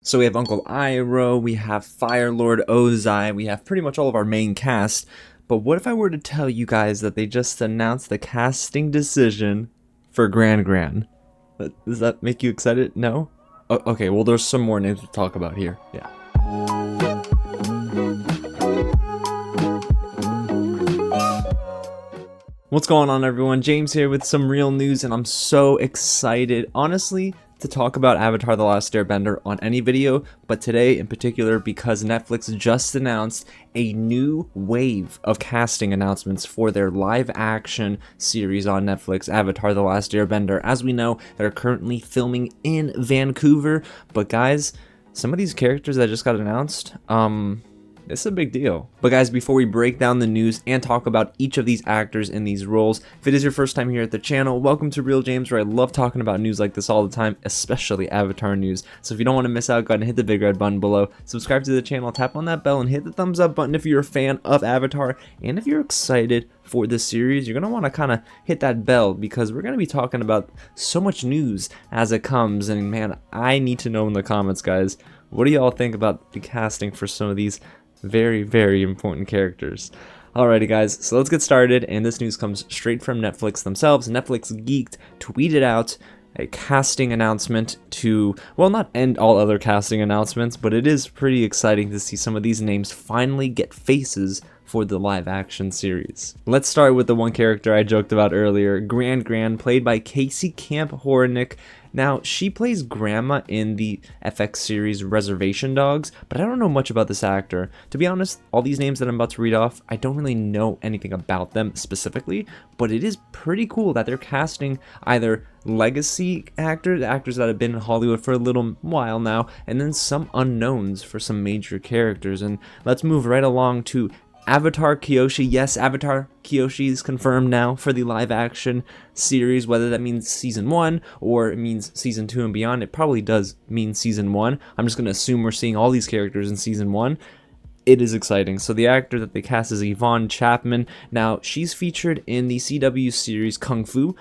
So we have Uncle Iroh, we have Fire Lord Ozai, we have pretty much all of our main cast. But what if I were to tell you guys that they just announced the casting decision for Gran Gran? Does that make you excited? No? Okay, well there's some more names to talk about here. Yeah. What's going on, everyone? James here with some real news, and I'm so excited, honestly, to talk about Avatar: The Last Airbender on any video, but today in particular because Netflix just announced a new wave of casting announcements for their live-action series on Netflix, Avatar: The Last Airbender. As we know, they're currently filming in Vancouver, but guys, some of these characters that just got announced, it's a big deal. But guys, before we break down the news and talk about each of these actors in these roles, if it is your first time here at the channel, welcome to Real James, where I love talking about news like this all the time, especially Avatar news. So if you don't want to miss out, go ahead and hit the big red button below, subscribe to the channel, tap on that bell, and hit the thumbs up button if you're a fan of Avatar. And if you're excited for this series, you're going to want to kind of hit that bell, because we're going to be talking about so much news as it comes. And man, I need to know in the comments, guys, what do y'all think about the casting for some of these very, very important characters? Alrighty guys, so let's get started, and this news comes straight from Netflix themselves. Netflix Geeked tweeted out a casting announcement to, well, not end all other casting announcements, but it is pretty exciting to see some of these names finally get faces for the live action series. Let's start with the one character I joked about earlier, Gran Gran, played by Casey Camp Hornick. Now, she plays Grandma in the FX series Reservation Dogs, but I don't know much about this actor. To be honest, all these names that I'm about to read off, I don't really know anything about them specifically, but it is pretty cool that they're casting either legacy actors that have been in Hollywood for a little while now, and then some unknowns for some major characters. And let's move right along to Avatar Kyoshi. Yes, Avatar Kyoshi is confirmed now for the live action series. Whether that means season 1 or it means season 2 and beyond, it probably does mean season 1. I'm just going to assume we're seeing all these characters in season 1. It is exciting. So the actor that they cast is Yvonne Chapman. Now, she's featured in the CW series Kung Fu.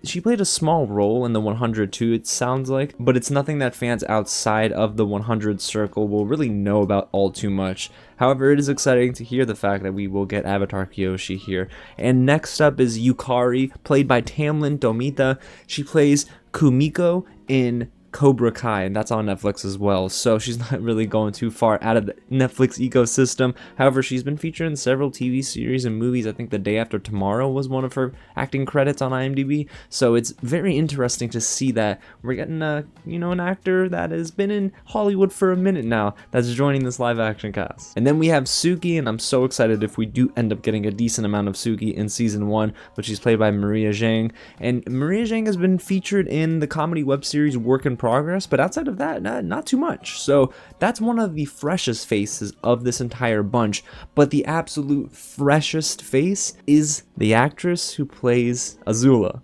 She played a small role in the 100 too, it sounds like, but it's nothing that fans outside of the 100 circle will really know about all too much. However, it is exciting to hear the fact that we will get Avatar Kyoshi here. And next up is Yukari, played by Tamlin Domita. She plays Kumiko in Cobra Kai, and that's on Netflix as well, so she's not really going too far out of the Netflix ecosystem. However, she's been featured in several TV series and movies. I think The Day After Tomorrow was one of her acting credits on IMDb, so it's very interesting to see that we're getting an actor that has been in Hollywood for a minute now that's joining this live action cast. And then we have Suki, and I'm so excited if we do end up getting a decent amount of Suki in season 1, but she's played by Maria Zhang, and Maria Zhang has been featured in the comedy web series Work in Progress, but outside of that, not too much. So that's one of the freshest faces of this entire bunch, but the absolute freshest face is the actress who plays Azula.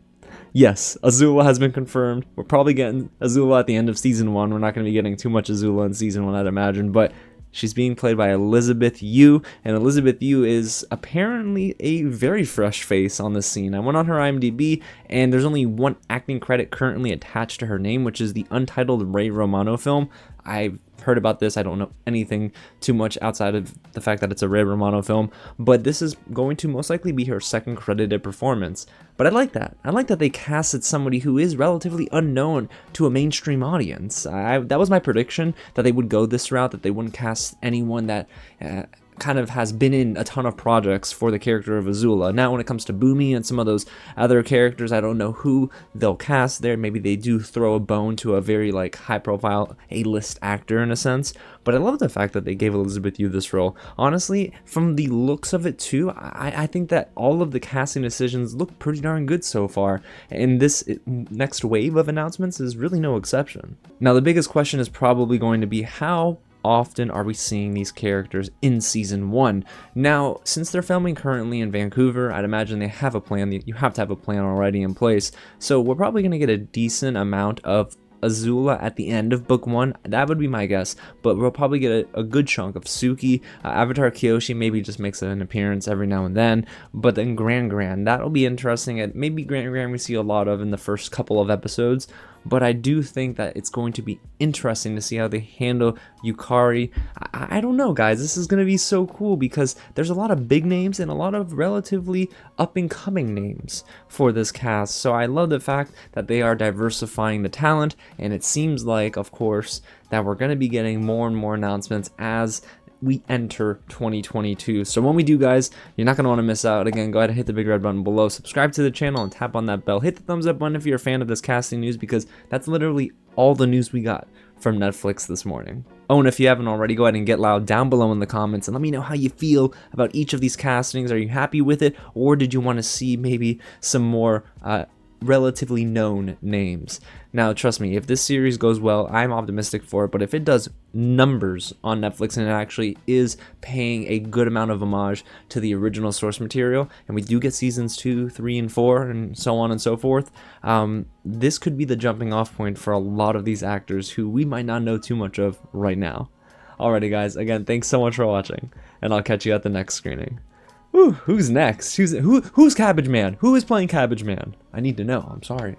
Yes, Azula has been confirmed. We're probably getting Azula at the end of season 1. We're not going to be getting too much Azula in season 1, I'd imagine, but she's being played by Elizabeth Yu, and Elizabeth Yu is apparently a very fresh face on the scene. I went on her IMDb, and there's only one acting credit currently attached to her name, which is the untitled Ray Romano film. I've heard about this. I don't know anything too much outside of the fact that it's a Ray Romano film, but this is going to most likely be her second credited performance. But I like that. I like that they casted somebody who is relatively unknown to a mainstream audience. That was my prediction, that they would go this route, that they wouldn't cast anyone that kind of has been in a ton of projects for the character of Azula. Now, when it comes to Boomy and some of those other characters, I don't know who they'll cast there. Maybe they do throw a bone to a very high-profile A-list actor in a sense. But I love the fact that they gave Elizabeth Yu this role. Honestly, from the looks of it too, I think that all of the casting decisions look pretty darn good so far, and this next wave of announcements is really no exception. Now, the biggest question is probably going to be how often are we seeing these characters in season 1? Now, since they're filming currently in Vancouver, I'd imagine they have a plan. You have to have a plan already in place. So we're probably going to get a decent amount of Azula at the end of book 1. That would be my guess, but we'll probably get a good chunk of Suki. Avatar Kyoshi maybe just makes an appearance every now and then, but then Gran Gran, that'll be interesting. And maybe Gran Gran we see a lot of in the first couple of episodes. but I do think that it's going to be interesting to see how they handle Yukari. I don't know, guys. This is going to be so cool because there's a lot of big names and a lot of relatively up-and-coming names for this cast. So I love the fact that they are diversifying the talent, and it seems like, of course, that we're going to be getting more and more announcements as we enter 2022. So when we do, guys, you're not going to want to miss out. Again, go ahead and hit the big red button below, subscribe to the channel, and tap on that bell. Hit the thumbs up button if you're a fan of this casting news, because that's literally all the news we got from Netflix this morning. Oh, and if you haven't already, go ahead and get loud down below in the comments and let me know how you feel about each of these castings. Are you happy with it, or did you want to see maybe some more relatively known names? Now, trust me, if this series goes well, I'm optimistic for it, but if it does numbers on Netflix and it actually is paying a good amount of homage to the original source material, and we do get seasons 2, 3, and 4, and so on and so forth, this could be the jumping off point for a lot of these actors who we might not know too much of right now. Alrighty, guys, again, thanks so much for watching, and I'll catch you at the next screening. Ooh, who's next? Who's Cabbage Man? Who is playing Cabbage Man? I need to know. I'm sorry.